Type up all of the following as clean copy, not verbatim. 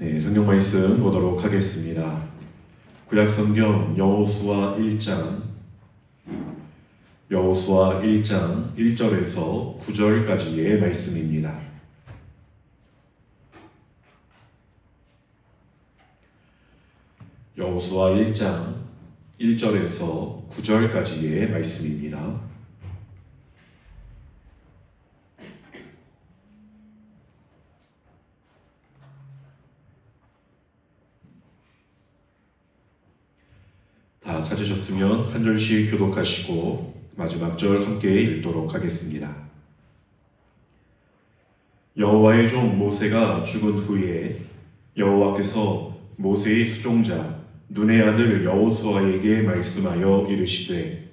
네, 성경 말씀 보도록 하겠습니다. 구약 성경 여호수아 1장 1절에서 9절까지의 말씀입니다. 여호수아 1장 1절에서 9절까지의 말씀입니다. 다 찾으셨으면 한 절씩 교독하시고 마지막 절 함께 읽도록 하겠습니다. 여호와의 종 모세가 죽은 후에 여호와께서 모세의 수종자 눈의 아들 여호수아에게 말씀하여 이르시되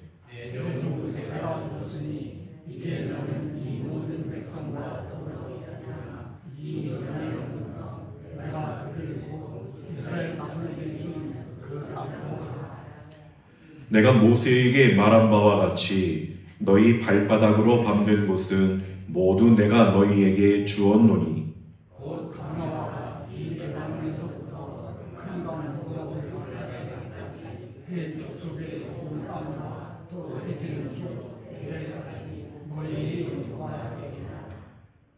내가 모세에게 말한 바와 같이 너희 발바닥으로 밟는 곳은 모두 내가 너희에게 주었노니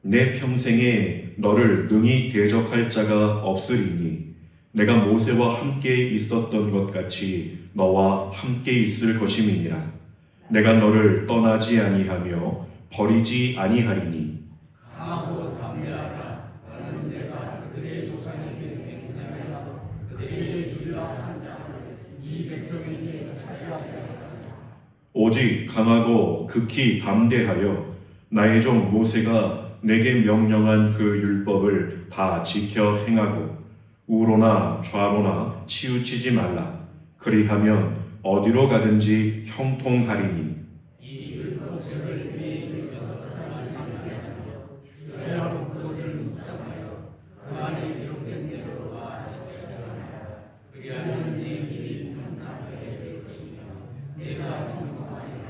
내 평생에 너를 능히 대적할 자가 없으리니 내가 모세와 함께 있었던 것 같이 너와 함께 있을 것임이니라. 내가 너를 떠나지 아니하며 버리지 아니하리니 하고 담대하라. 나는 내가 그들의 조상에게 맹세하여 그들에게 주리라 한 땅을 이 백성에게 차지하게 하리라. 오직 강하고 극히 담대하여 나의 종 모세가 내게 명령한 그 율법을 다 지켜 행하고 우로나 좌로나 치우치지 말라. 그리하면 어디로 가든지 형통하리니 이 율법책을 네 입에서 떠나지 말게 하며 주야로 그것을 묵상하여 그 안에 기록된 대로 말하시리라. 그리하면 네 길이 평탄하게 될 것이며 내가 형통하리라.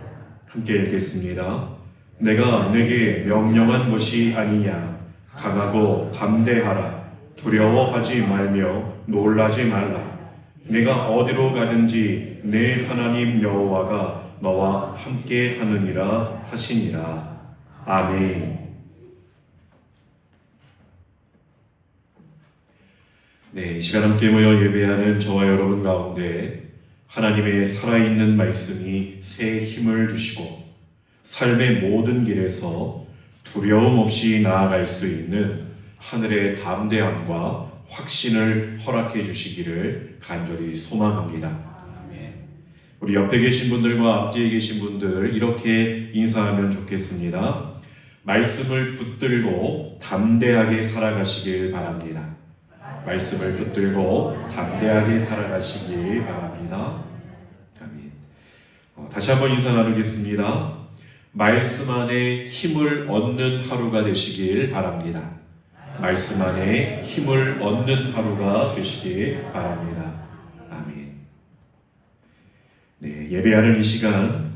함께 읽겠습니다. 내가 내게 명령한 것이 아니냐. 강하고 담대하라. 두려워하지 말며 놀라지 말라. 내가 어디로 가든지 내 하나님 여호와가 너와 함께 하느니라 하시니라. 아멘. 네, 이 시간 함께 모여 예배하는 저와 여러분 가운데 하나님의 살아있는 말씀이 새 힘을 주시고 삶의 모든 길에서 두려움 없이 나아갈 수 있는 하늘의 담대함과 확신을 허락해 주시기를 간절히 소망합니다. 우리 옆에 계신 분들과 앞뒤에 계신 분들 이렇게 인사하면 좋겠습니다. 말씀을 붙들고 담대하게 살아가시길 바랍니다. 말씀을 붙들고 담대하게 살아가시길 바랍니다. 아멘. 다시 한번 인사 나누겠습니다. 말씀 안에 힘을 얻는 하루가 되시길 바랍니다. 말씀 안에 힘을 얻는 하루가 되시길 바랍니다. 아멘. 네, 예배하는 이 시간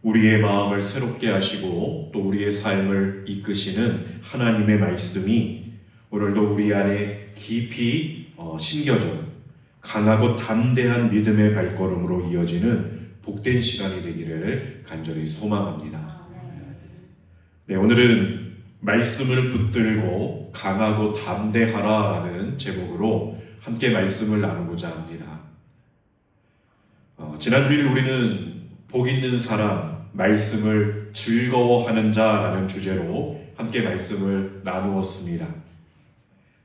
우리의 마음을 새롭게 하시고 또 우리의 삶을 이끄시는 하나님의 말씀이 오늘도 우리 안에 깊이 심겨져 강하고 담대한 믿음의 발걸음으로 이어지는 복된 시간이 되기를 간절히 소망합니다. 네, 오늘은 말씀을 붙들고 강하고 담대하라라는 제목으로 함께 말씀을 나누고자 합니다. 지난 주일 우리는 복 있는 사람, 말씀을 즐거워하는 자라는 주제로 함께 말씀을 나누었습니다.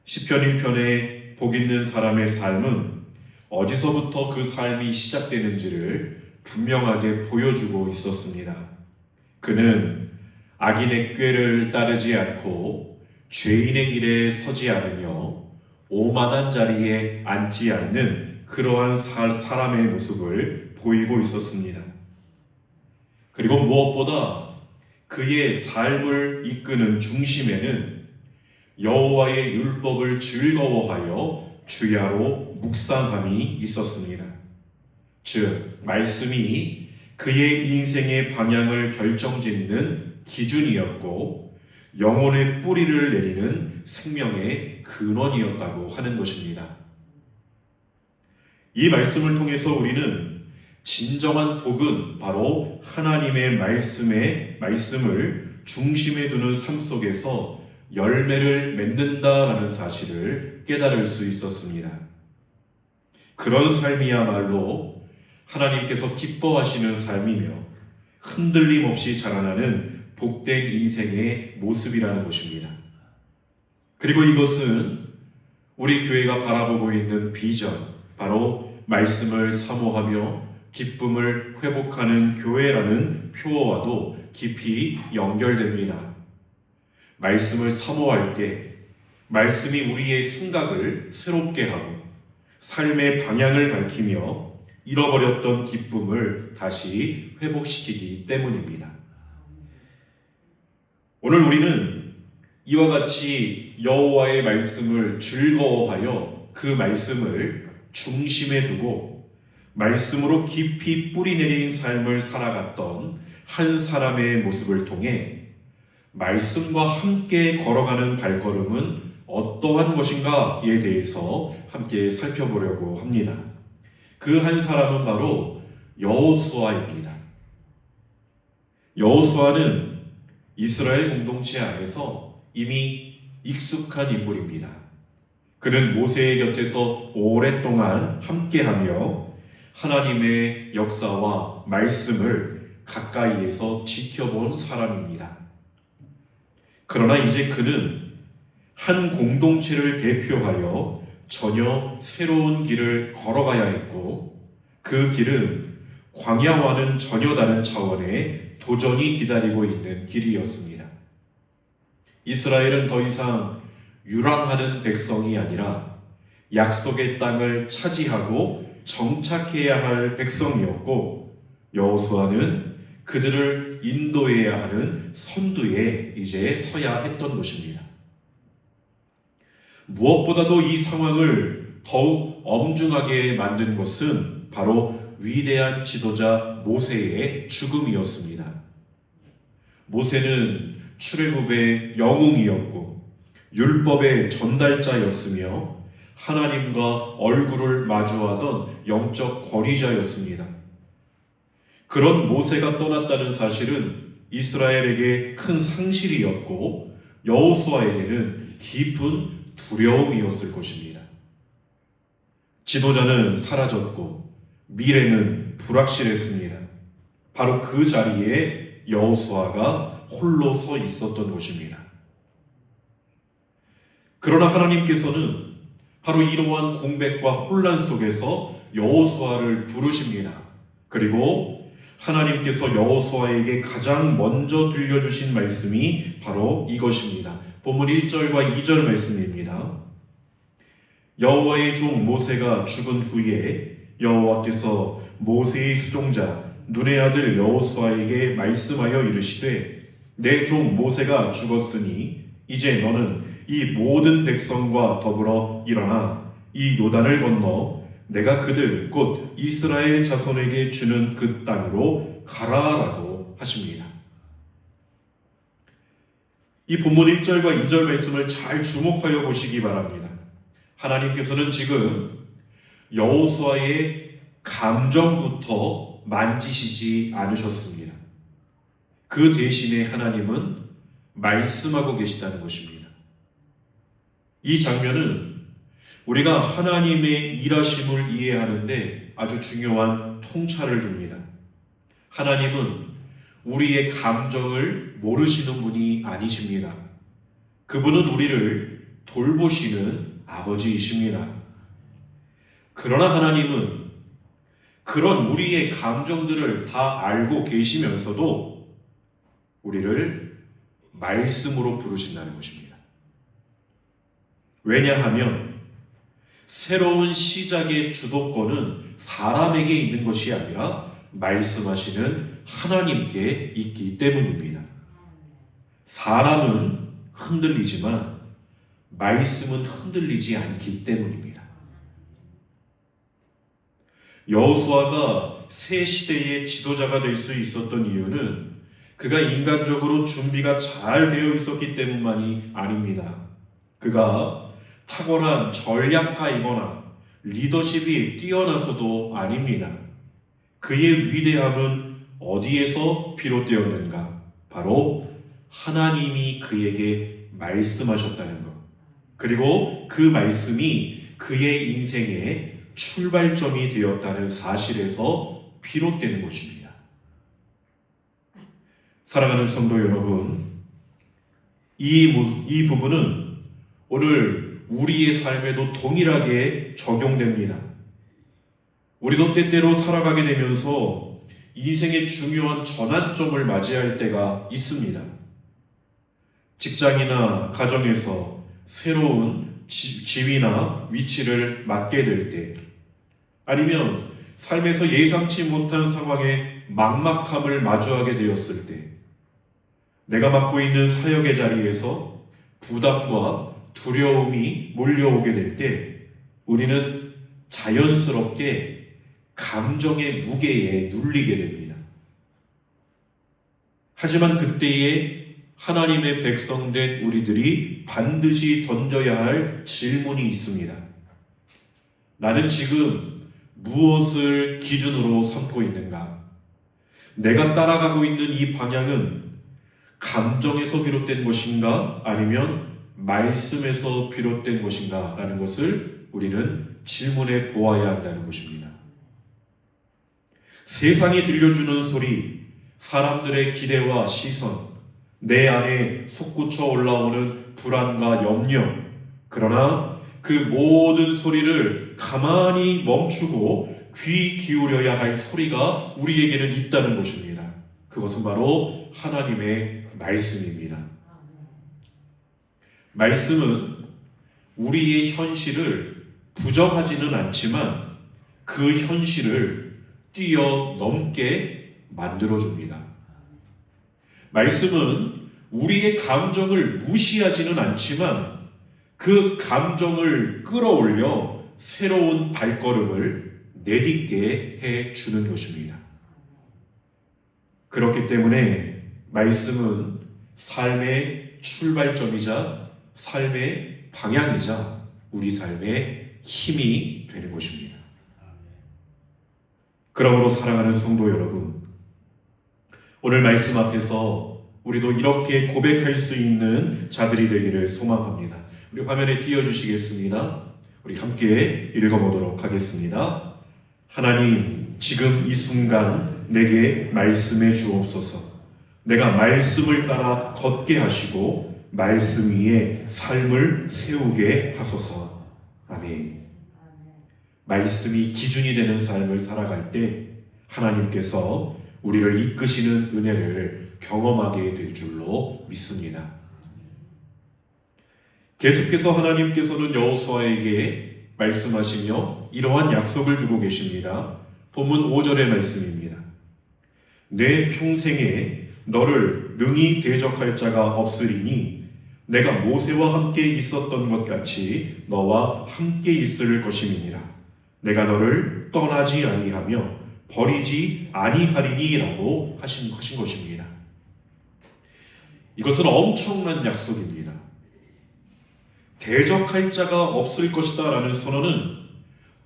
시편 1편의 복 있는 사람의 삶은 어디서부터 그 삶이 시작되는지를 분명하게 보여주고 있었습니다. 그는 악인의 꾀를 따르지 않고 죄인의 길에 서지 않으며 오만한 자리에 앉지 않는 그러한 사람의 모습을 보이고 있었습니다. 그리고 무엇보다 그의 삶을 이끄는 중심에는 여호와의 율법을 즐거워하여 주야로 묵상함이 있었습니다. 즉 말씀이 그의 인생의 방향을 결정짓는 기준이었고 영혼의 뿌리를 내리는 생명의 근원이었다고 하는 것입니다. 이 말씀을 통해서 우리는 진정한 복은 바로 하나님의 말씀을 중심에 두는 삶 속에서 열매를 맺는다라는 사실을 깨달을 수 있었습니다. 그런 삶이야말로 하나님께서 기뻐하시는 삶이며 흔들림 없이 자라나는 복된 인생의 모습이라는 것입니다. 그리고 이것은 우리 교회가 바라보고 있는 비전, 바로 말씀을 사모하며 기쁨을 회복하는 교회라는 표어와도 깊이 연결됩니다. 말씀을 사모할 때 말씀이 우리의 생각을 새롭게 하고 삶의 방향을 밝히며 잃어버렸던 기쁨을 다시 회복시키기 때문입니다. 오늘 우리는 이와 같이 여호와의 말씀을 즐거워하여 그 말씀을 중심에 두고 말씀으로 깊이 뿌리 내린 삶을 살아갔던 한 사람의 모습을 통해 말씀과 함께 걸어가는 발걸음은 어떠한 것인가에 대해서 함께 살펴보려고 합니다. 그 한 사람은 바로 여호수아입니다. 여호수아는 이스라엘 공동체 안에서 이미 익숙한 인물입니다. 그는 모세의 곁에서 오랫동안 함께하며 하나님의 역사와 말씀을 가까이에서 지켜본 사람입니다. 그러나 이제 그는 한 공동체를 대표하여 전혀 새로운 길을 걸어가야 했고, 그 길은 광야와는 전혀 다른 차원의 도전이 기다리고 있는 길이었습니다. 이스라엘은 더 이상 유랑하는 백성이 아니라 약속의 땅을 차지하고 정착해야 할 백성이었고, 여호수아는 그들을 인도해야 하는 선두에 이제 서야 했던 것입니다. 무엇보다도 이 상황을 더욱 엄중하게 만든 것은 바로 위대한 지도자 모세의 죽음이었습니다. 모세는 출애굽의 영웅이었고 율법의 전달자였으며 하나님과 얼굴을 마주하던 영적 권위자였습니다. 그런 모세가 떠났다는 사실은 이스라엘에게 큰 상실이었고 여호수아에게는 깊은 두려움이었을 것입니다. 지도자는 사라졌고 미래는 불확실했습니다. 바로 그 자리에 여호수아가 홀로 서 있었던 것입니다. 그러나 하나님께서는 바로 이러한 공백과 혼란 속에서 여호수아를 부르십니다. 그리고 하나님께서 여호수아에게 가장 먼저 들려주신 말씀이 바로 이것입니다. 본문 1절과 2절 말씀입니다. 여호와의 종 모세가 죽은 후에 여호와께서 모세의 수종자 눈의 아들 여호수아에게 말씀하여 이르시되 내 종 모세가 죽었으니 이제 너는 이 모든 백성과 더불어 일어나 이 요단을 건너 내가 그들 곧 이스라엘 자손에게 주는 그 땅으로 가라라고 하십니다. 이 본문 1절과 2절 말씀을 잘 주목하여 보시기 바랍니다. 하나님께서는 지금 여호수아의 감정부터 만지시지 않으셨습니다. 그 대신에 하나님은 말씀하고 계시다는 것입니다. 이 장면은 우리가 하나님의 일하심을 이해하는데 아주 중요한 통찰을 줍니다. 하나님은 우리의 감정을 모르시는 분이 아니십니다. 그분은 우리를 돌보시는 아버지이십니다. 그러나 하나님은 그런 우리의 감정들을 다 알고 계시면서도 우리를 말씀으로 부르신다는 것입니다. 왜냐하면 새로운 시작의 주도권은 사람에게 있는 것이 아니라 말씀하시는 하나님께 있기 때문입니다. 사람은 흔들리지만 말씀은 흔들리지 않기 때문입니다. 여호수아가 새 시대의 지도자가 될 수 있었던 이유는 그가 인간적으로 준비가 잘 되어 있었기 때문만이 아닙니다. 그가 탁월한 전략가이거나 리더십이 뛰어나서도 아닙니다. 그의 위대함은 어디에서 비롯되었는가? 바로 하나님이 그에게 말씀하셨다는 것. 그리고 그 말씀이 그의 인생의 출발점이 되었다는 사실에서 비롯되는 것입니다. 사랑하는 성도 여러분, 이 부분은 오늘 우리의 삶에도 동일하게 적용됩니다. 우리도 때때로 살아가게 되면서 인생의 중요한 전환점을 맞이할 때가 있습니다. 직장이나 가정에서 새로운 지위나 위치를 맡게 될 때, 아니면 삶에서 예상치 못한 상황에 막막함을 마주하게 되었을 때, 내가 맡고 있는 사역의 자리에서 부담과 두려움이 몰려오게 될 때, 우리는 자연스럽게 감정의 무게에 눌리게 됩니다. 하지만 그때에 하나님의 백성된 우리들이 반드시 던져야 할 질문이 있습니다. 나는 지금 무엇을 기준으로 삼고 있는가? 내가 따라가고 있는 이 방향은 감정에서 비롯된 것인가? 아니면 말씀에서 비롯된 것인가? 라는 것을 우리는 질문해 보아야 한다는 것입니다. 세상이 들려주는 소리, 사람들의 기대와 시선, 내 안에 솟구쳐 올라오는 불안과 염려, 그러나 그 모든 소리를 가만히 멈추고 귀 기울여야 할 소리가 우리에게는 있다는 것입니다. 그것은 바로 하나님의 말씀입니다. 말씀은 우리의 현실을 부정하지는 않지만 그 현실을 뛰어넘게 만들어줍니다. 말씀은 우리의 감정을 무시하지는 않지만 그 감정을 끌어올려 새로운 발걸음을 내딛게 해주는 것입니다. 그렇기 때문에 말씀은 삶의 출발점이자 삶의 방향이자 우리 삶의 힘이 되는 것입니다. 그러므로 사랑하는 성도 여러분, 오늘 말씀 앞에서 우리도 이렇게 고백할 수 있는 자들이 되기를 소망합니다. 우리 화면에 띄워주시겠습니다. 우리 함께 읽어보도록 하겠습니다. 하나님, 지금 이 순간 내게 말씀해 주옵소서. 내가 말씀을 따라 걷게 하시고 말씀 위에 삶을 세우게 하소서. 아멘. 말씀이 기준이 되는 삶을 살아갈 때 하나님께서 우리를 이끄시는 은혜를 경험하게 될 줄로 믿습니다. 계속해서 하나님께서는 여호수아에게 말씀하시며 이러한 약속을 주고 계십니다. 본문 5절의 말씀입니다. 내 평생에 너를 능히 대적할 자가 없으리니 내가 모세와 함께 있었던 것 같이 너와 함께 있을 것임이니라. 내가 너를 떠나지 아니하며 버리지 아니하리니라고 하신 것입니다. 이것은 엄청난 약속입니다. 대적할 자가 없을 것이다 라는 선언은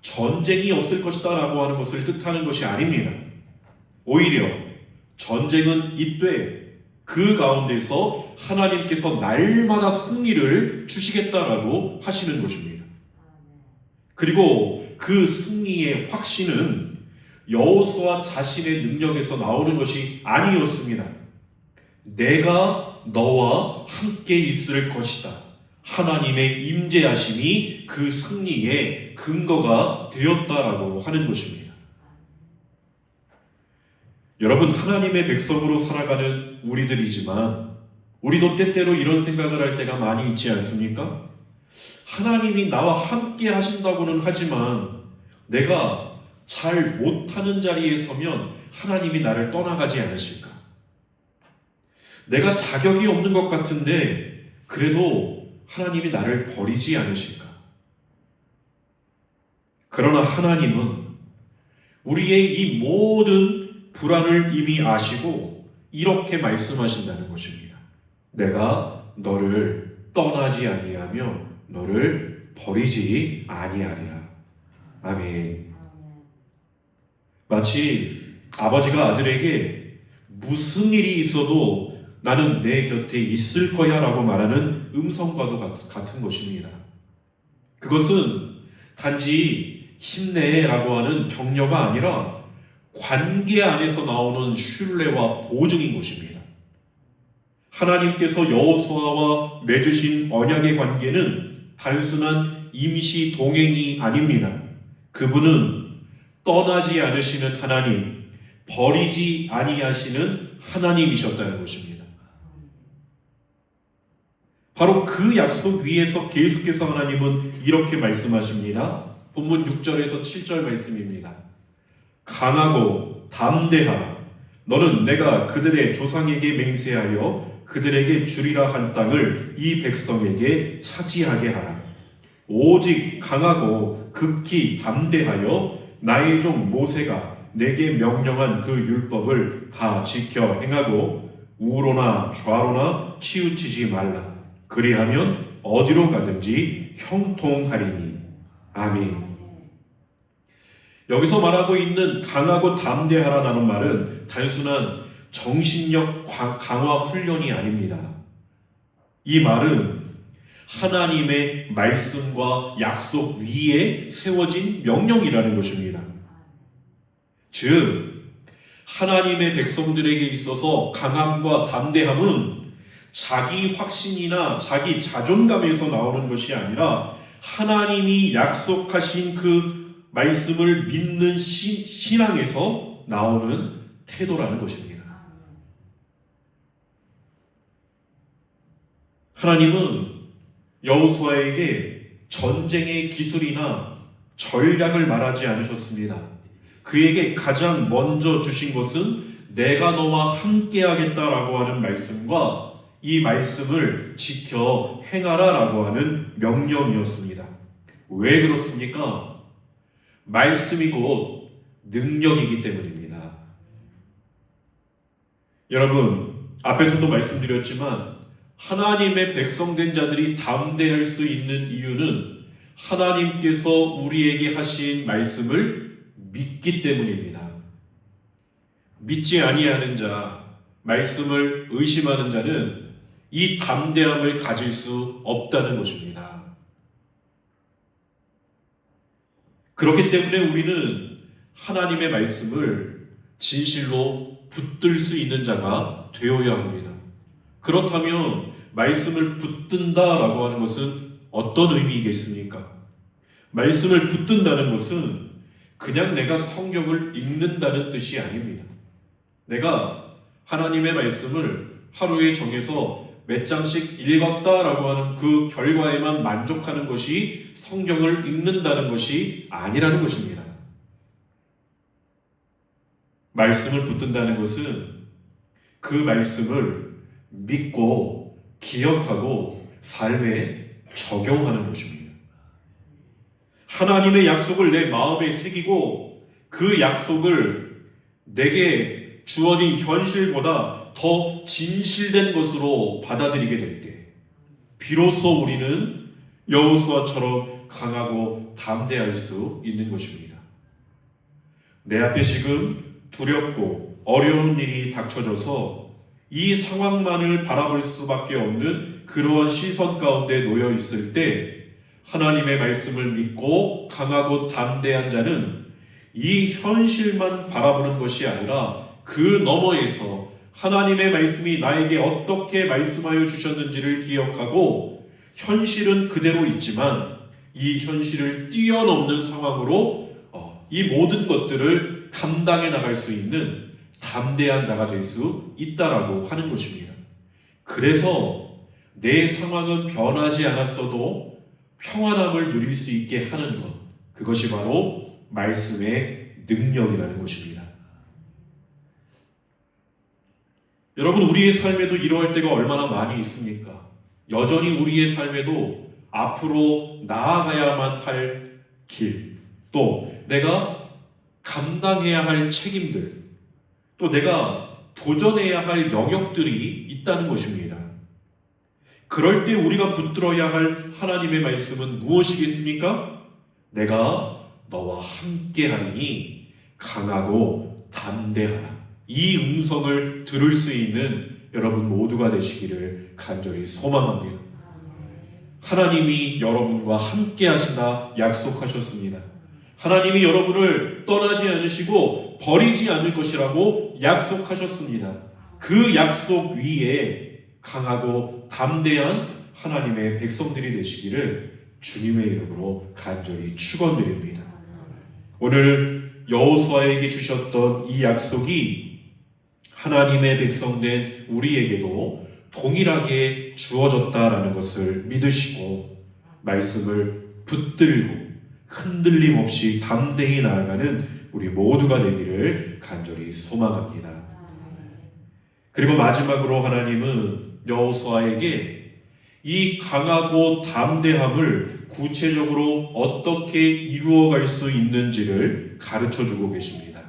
전쟁이 없을 것이다 라고 하는 것을 뜻하는 것이 아닙니다. 오히려 전쟁은 이때 그 가운데서 하나님께서 날마다 승리를 주시겠다라고 하시는 것입니다. 그리고 그 승리의 확신은 여호수아 자신의 능력에서 나오는 것이 아니었습니다. 내가 너와 함께 있을 것이다. 하나님의 임재하심이 그 승리의 근거가 되었다라고 하는 것입니다. 여러분, 하나님의 백성으로 살아가는 우리들이지만 우리도 때때로 이런 생각을 할 때가 많이 있지 않습니까? 하나님이 나와 함께 하신다고는 하지만 내가 잘 못하는 자리에 서면 하나님이 나를 떠나가지 않으실까? 내가 자격이 없는 것 같은데 그래도 하나님이 나를 버리지 않으실까? 그러나 하나님은 우리의 이 모든 불안을 이미 아시고 이렇게 말씀하신다는 것입니다. 내가 너를 떠나지 아니하며 너를 버리지 아니하리라. 아멘. 마치 아버지가 아들에게 무슨 일이 있어도 나는 내 곁에 있을 거야 라고 말하는 음성과도 같은 것입니다. 그것은 단지 힘내라고 하는 격려가 아니라 관계 안에서 나오는 신뢰와 보증인 것입니다. 하나님께서 여호수아와 맺으신 언약의 관계는 단순한 임시 동행이 아닙니다. 그분은 떠나지 않으시는 하나님, 버리지 아니하시는 하나님이셨다는 것입니다. 바로 그 약속 위에서 계속해서 하나님은 이렇게 말씀하십니다. 본문 6절에서 7절 말씀입니다. 강하고 담대하라. 너는 내가 그들의 조상에게 맹세하여 그들에게 주리라 한 땅을 이 백성에게 차지하게 하라. 오직 강하고 극히 담대하여 나의 종 모세가 내게 명령한 그 율법을 다 지켜 행하고 우로나 좌로나 치우치지 말라. 그리하면 어디로 가든지 형통하리니. 아멘. 여기서 말하고 있는 강하고 담대하라는 말은 단순한 정신력 강화 훈련이 아닙니다. 이 말은 하나님의 말씀과 약속 위에 세워진 명령이라는 것입니다. 즉, 하나님의 백성들에게 있어서 강함과 담대함은 자기 확신이나 자기 자존감에서 나오는 것이 아니라 하나님이 약속하신 그 말씀을 믿는 신앙에서 나오는 태도라는 것입니다. 하나님은 여호수아에게 전쟁의 기술이나 전략을 말하지 않으셨습니다. 그에게 가장 먼저 주신 것은 내가 너와 함께하겠다라고 하는 말씀과 이 말씀을 지켜 행하라라고 하는 명령이었습니다. 왜 그렇습니까? 말씀이 곧 능력이기 때문입니다. 여러분, 앞에서도 말씀드렸지만 하나님의 백성된 자들이 담대할 수 있는 이유는 하나님께서 우리에게 하신 말씀을 믿기 때문입니다. 믿지 아니하는 자, 말씀을 의심하는 자는 이 담대함을 가질 수 없다는 것입니다. 그렇기 때문에 우리는 하나님의 말씀을 진실로 붙들 수 있는 자가 되어야 합니다. 그렇다면 말씀을 붙든다라고 하는 것은 어떤 의미이겠습니까? 말씀을 붙든다는 것은 그냥 내가 성경을 읽는다는 뜻이 아닙니다. 내가 하나님의 말씀을 하루에 정해서 몇 장씩 읽었다라고 하는 그 결과에만 만족하는 것이 성경을 읽는다는 것이 아니라는 것입니다. 말씀을 붙든다는 것은 그 말씀을 믿고 기억하고 삶에 적용하는 것입니다. 하나님의 약속을 내 마음에 새기고 그 약속을 내게 주어진 현실보다 더 진실된 것으로 받아들이게 될 때 비로소 우리는 여호수아처럼 강하고 담대할 수 있는 것입니다. 내 앞에 지금 두렵고 어려운 일이 닥쳐져서 이 상황만을 바라볼 수밖에 없는 그러한 시선 가운데 놓여 있을 때 하나님의 말씀을 믿고 강하고 담대한 자는 이 현실만 바라보는 것이 아니라 그 너머에서 하나님의 말씀이 나에게 어떻게 말씀하여 주셨는지를 기억하고 현실은 그대로 있지만 이 현실을 뛰어넘는 상황으로 이 모든 것들을 감당해 나갈 수 있는 담대한 자가 될 수 있다라고 하는 것입니다. 그래서 내 상황은 변하지 않았어도 평안함을 누릴 수 있게 하는 것, 그것이 바로 말씀의 능력이라는 것입니다. 여러분, 우리의 삶에도 이러할 때가 얼마나 많이 있습니까? 여전히 우리의 삶에도 앞으로 나아가야만 할 길, 또 내가 감당해야 할 책임들, 또 내가 도전해야 할 영역들이 있다는 것입니다. 그럴 때 우리가 붙들어야 할 하나님의 말씀은 무엇이겠습니까? 내가 너와 함께 하리니 강하고 담대하라. 이 음성을 들을 수 있는 여러분 모두가 되시기를 간절히 소망합니다. 하나님이 여러분과 함께 하신다 약속하셨습니다. 하나님이 여러분을 떠나지 않으시고 버리지 않을 것이라고 약속하셨습니다. 그 약속 위에 강하고 담대한 하나님의 백성들이 되시기를 주님의 이름으로 간절히 축원드립니다. 오늘 여호수아에게 주셨던 이 약속이 하나님의 백성된 우리에게도 동일하게 주어졌다라는 것을 믿으시고 말씀을 붙들고 흔들림 없이 담대히 나아가는 우리 모두가 되기를 간절히 소망합니다. 그리고 마지막으로 하나님은 여호수아에게 이 강하고 담대함을 구체적으로 어떻게 이루어갈 수 있는지를 가르쳐주고 계십니다.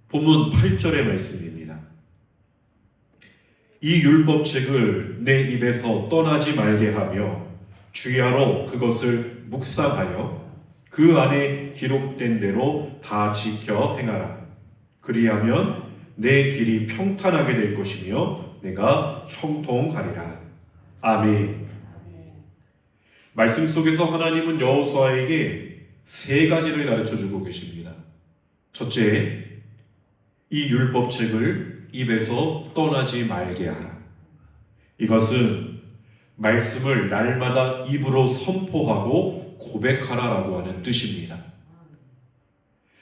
본문 8절의 말씀입니다. 이 율법책을 내 입에서 떠나지 말게 하며 주야로 그것을 묵상하여 그 안에 기록된 대로 다 지켜 행하라. 그리하면 내 길이 평탄하게 될 것이며 내가 형통하리라. 아멘. 말씀 속에서 하나님은 여호수아에게 세 가지를 가르쳐주고 계십니다. 첫째, 이 율법책을 입에서 떠나지 말게 하라. 이것은 말씀을 날마다 입으로 선포하고 고백하라라고 하는 뜻입니다.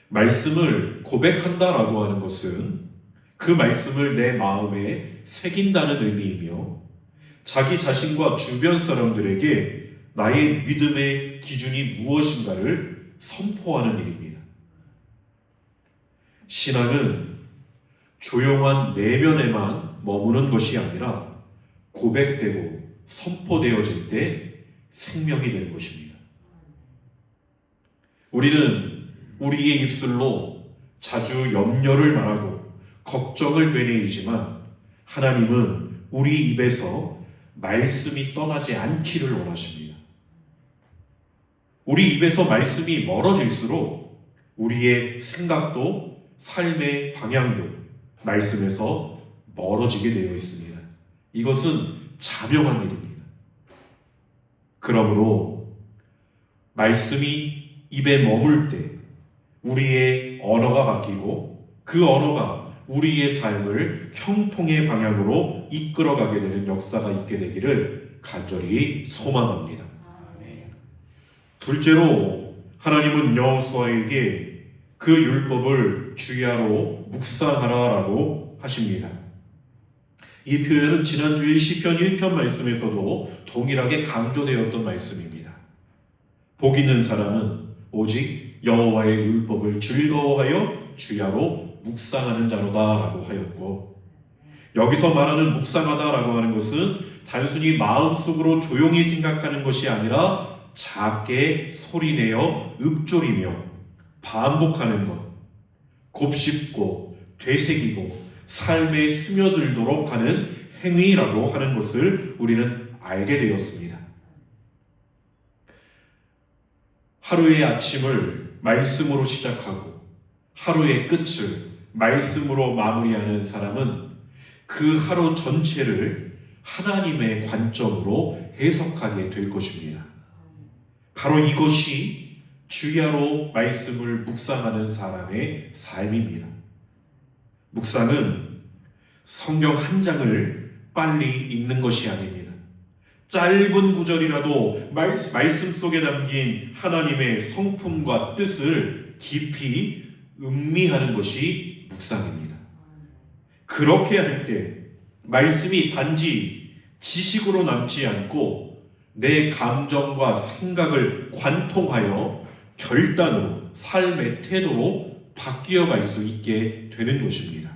말씀을 고백한다라고 하는 것은 그 말씀을 내 마음에 새긴다는 의미이며 자기 자신과 주변 사람들에게 나의 믿음의 기준이 무엇인가를 선포하는 일입니다. 신앙은 조용한 내면에만 머무는 것이 아니라 고백되고 선포되어질 때 생명이 되는 것입니다. 우리는 우리의 입술로 자주 염려를 말하고 걱정을 되뇌이지만 하나님은 우리 입에서 말씀이 떠나지 않기를 원하십니다. 우리 입에서 말씀이 멀어질수록 우리의 생각도 삶의 방향도 말씀에서 멀어지게 되어 있습니다. 이것은 자명한 일입니다. 그러므로 말씀이 입에 머물 때 우리의 언어가 바뀌고 그 언어가 우리의 삶을 형통의 방향으로 이끌어가게 되는 역사가 있게 되기를 간절히 소망합니다. 둘째로 하나님은 여호수아에게 그 율법을 주야로 묵상하라라고 하십니다. 이 표현은 지난주일 시편 1편 말씀에서도 동일하게 강조되었던 말씀입니다. 복 있는 사람은 오직 여호와의 율법을 즐거워하여 주야로 묵상하는 자로다라고 하였고, 여기서 말하는 묵상하다라고 하는 것은 단순히 마음속으로 조용히 생각하는 것이 아니라 작게 소리내어 읊조리며 반복하는 것, 곱씹고 되새기고 삶에 스며들도록 하는 행위라고 하는 것을 우리는 알게 되었습니다. 하루의 아침을 말씀으로 시작하고 하루의 끝을 말씀으로 마무리하는 사람은 그 하루 전체를 하나님의 관점으로 해석하게 될 것입니다. 바로 이것이 주야로 말씀을 묵상하는 사람의 삶입니다. 묵상은 성경 한 장을 빨리 읽는 것이 아닙니다. 짧은 구절이라도 말씀 속에 담긴 하나님의 성품과 뜻을 깊이 음미하는 것이 묵상입니다. 그렇게 할 때 말씀이 단지 지식으로 남지 않고 내 감정과 생각을 관통하여 결단으로 삶의 태도로 바뀌어갈 수 있게 되는 것입니다.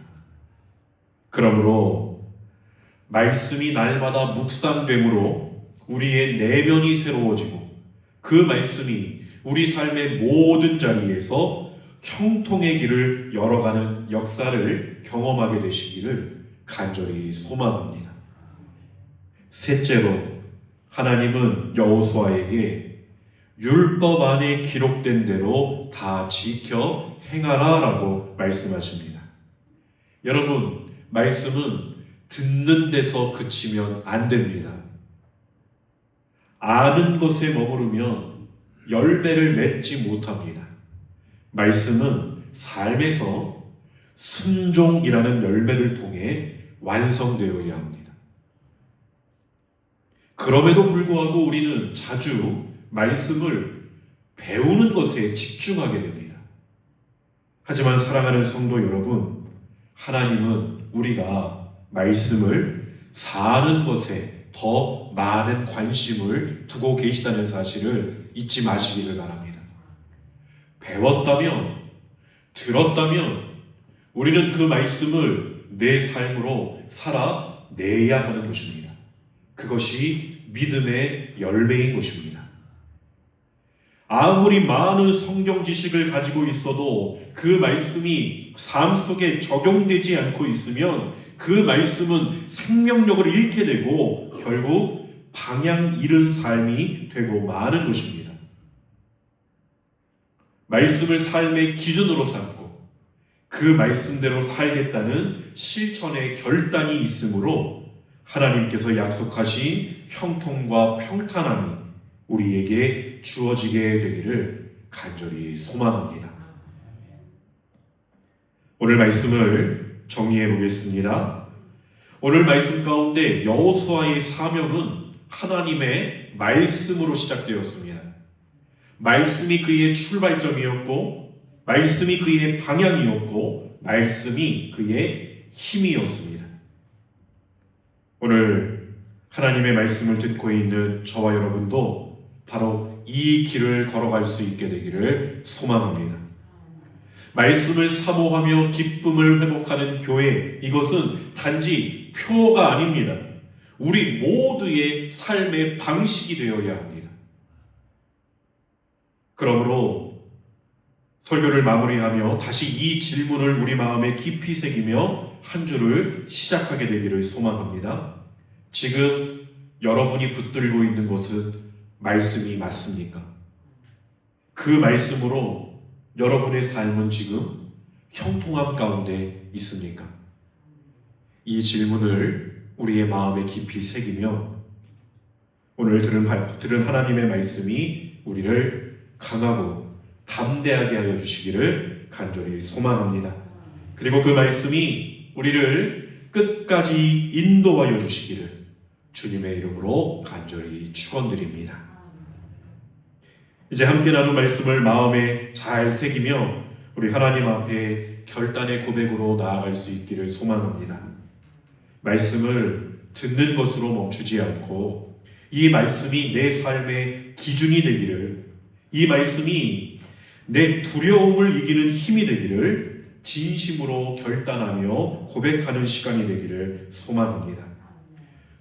그러므로 말씀이 날마다 묵상됨으로 우리의 내면이 새로워지고 그 말씀이 우리 삶의 모든 자리에서 형통의 길을 열어가는 역사를 경험하게 되시기를 간절히 소망합니다. 셋째로, 하나님은 여호수아에게 율법 안에 기록된 대로 다 지켜 행하라 라고 말씀하십니다. 여러분, 말씀은 듣는 데서 그치면 안 됩니다. 아는 것에 머무르면 열매를 맺지 못합니다. 말씀은 삶에서 순종이라는 열매를 통해 완성되어야 합니다. 그럼에도 불구하고 우리는 자주 말씀을 배우는 것에 집중하게 됩니다. 하지만 사랑하는 성도 여러분, 하나님은 우리가 말씀을 사는 것에 더 많은 관심을 두고 계시다는 사실을 잊지 마시기를 바랍니다. 배웠다면, 들었다면 우리는 그 말씀을 내 삶으로 살아내야 하는 것입니다. 그것이 믿음의 열매인 것입니다. 아무리 많은 성경 지식을 가지고 있어도 그 말씀이 삶 속에 적용되지 않고 있으면 그 말씀은 생명력을 잃게 되고 결국 방향 잃은 삶이 되고 마는 것입니다. 말씀을 삶의 기준으로 삼고 그 말씀대로 살겠다는 실천의 결단이 있으므로 하나님께서 약속하신 형통과 평탄함이 우리에게 주어지게 되기를 간절히 소망합니다. 오늘 말씀을 정리해 보겠습니다. 오늘 말씀 가운데 여호수아의 사명은 하나님의 말씀으로 시작되었습니다. 말씀이 그의 출발점이었고, 말씀이 그의 방향이었고, 말씀이 그의 힘이었습니다. 오늘 하나님의 말씀을 듣고 있는 저와 여러분도 바로 이 길을 걸어갈 수 있게 되기를 소망합니다. 말씀을 사모하며 기쁨을 회복하는 교회, 이것은 단지 표가 아닙니다. 우리 모두의 삶의 방식이 되어야 합니다. 그러므로 설교를 마무리하며 다시 이 질문을 우리 마음에 깊이 새기며 한 주를 시작하게 되기를 소망합니다. 지금 여러분이 붙들고 있는 것은 말씀이 맞습니까? 그 말씀으로 여러분의 삶은 지금 형통함 가운데 있습니까? 이 질문을 우리의 마음에 깊이 새기며 오늘 들은 하나님의 말씀이 우리를 강하고 담대하게 하여 주시기를 간절히 소망합니다. 그리고 그 말씀이 우리를 끝까지 인도하여 주시기를 주님의 이름으로 간절히 축원드립니다. 이제 함께 나눈 말씀을 마음에 잘 새기며 우리 하나님 앞에 결단의 고백으로 나아갈 수 있기를 소망합니다. 말씀을 듣는 것으로 멈추지 않고 이 말씀이 내 삶의 기준이 되기를, 이 말씀이 내 두려움을 이기는 힘이 되기를 진심으로 결단하며 고백하는 시간이 되기를 소망합니다.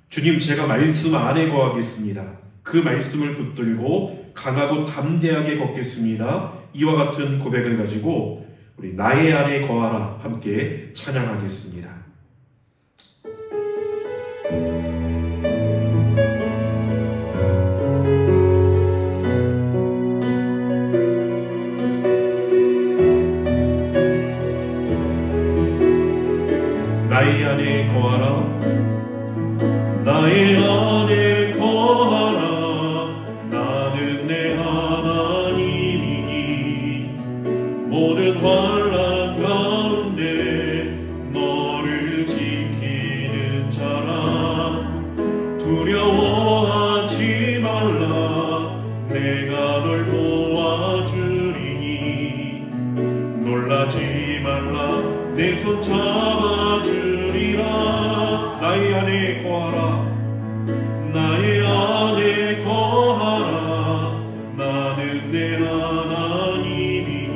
주님, 제가 말씀 안에 거하겠습니다. 그 말씀을 붙들고 강하고 담대하게 걷겠습니다. 이와 같은 고백을 가지고 우리 나의 안에 거하라 함께 찬양하겠습니다. 나의 안에 거하라, 나의 안에 거하라. 나는 내 하나님이니 모든 환난 가운데 너를 지키는 자라. 두려워하지 말라, 내가 널 도와주리니. 놀라지 말라, 내 손 잡아주리라. 나의 안에 거하라, 나의 안에 거하라. 나는 내 하나님이니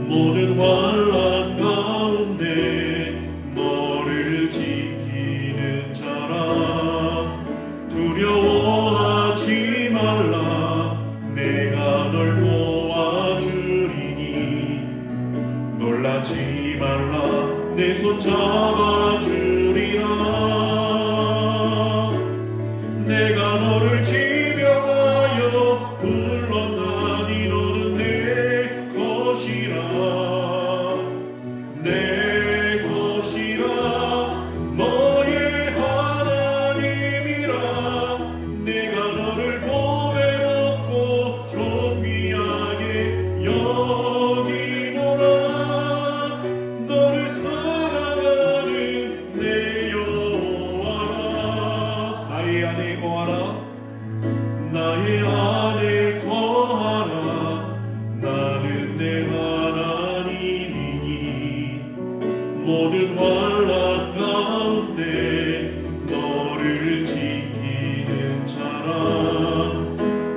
모든 환난 가운데 너를 지키는 자라. 두려워하지 말라, 내가 널 도와주리니. 놀라지 말라, 내 손 잡아 너를 지명하여 불렀나니 너는 내 것이라 내 것이라 너의 하나님이라 내가 너를 보배롭고 존귀하게 여기노라 너를 사랑하는 내 여호와라 나의 안에 거하라 나의 안에 거하라 나는 내 하나님이니 모든 환난 가운데 너를 지키는 자라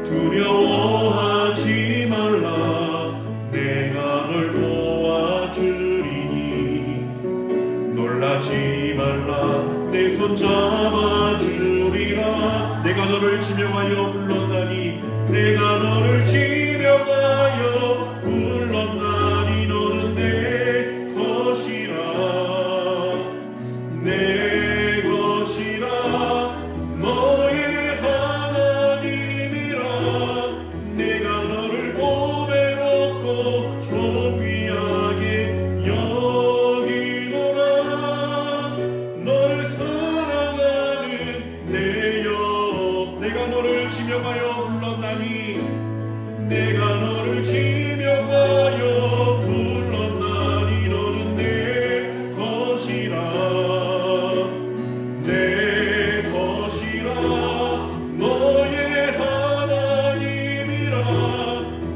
두려워하지 말라 내가 널 도와주리니 놀라지 말라 내 손 잡아주리라 내가 너를 지명하여 불렀나니 내가 너를 지명하여 불렀나니 너는 내 것이라 내 것이라 너의 하나님이라 내가 너를 보배롭고 존귀하게 여기노라 너를 사랑하는 내 여 내가 너를 지명하여 불렀나니 내가 너를 지명하여 불렀나니 너는 내 것이라 내 것이라 너의 하나님이라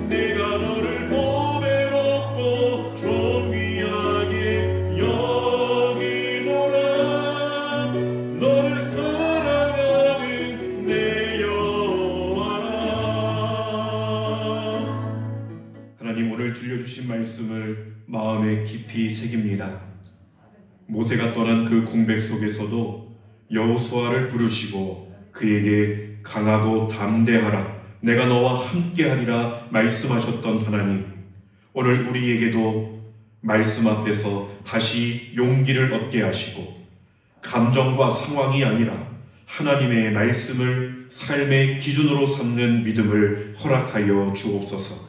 내가 너를 보배롭고 존귀하게 여기노라 너를 사랑하는 내 여호와라 하나님 오늘 들려주신 말씀을 마음에 깊이 새깁니다. 모세가 떠난 그 공백 속에서도 여호수아를 부르시고 그에게 강하고 담대하라 내가 너와 함께하리라 말씀하셨던 하나님 오늘 우리에게도 말씀 앞에서 다시 용기를 얻게 하시고 감정과 상황이 아니라 하나님의 말씀을 삶의 기준으로 삼는 믿음을 허락하여 주옵소서.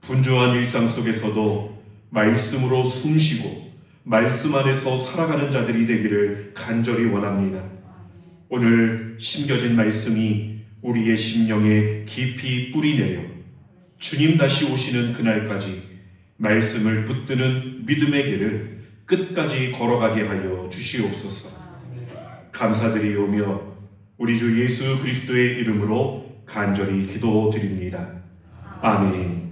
분주한 일상 속에서도 말씀으로 숨쉬고 말씀 안에서 살아가는 자들이 되기를 간절히 원합니다. 오늘 심겨진 말씀이 우리의 심령에 깊이 뿌리내려 주님 다시 오시는 그날까지 말씀을 붙드는 믿음의 길을 끝까지 걸어가게 하여 주시옵소서. 감사드리오며 우리 주 예수 그리스도의 이름으로 간절히 기도드립니다. 아멘.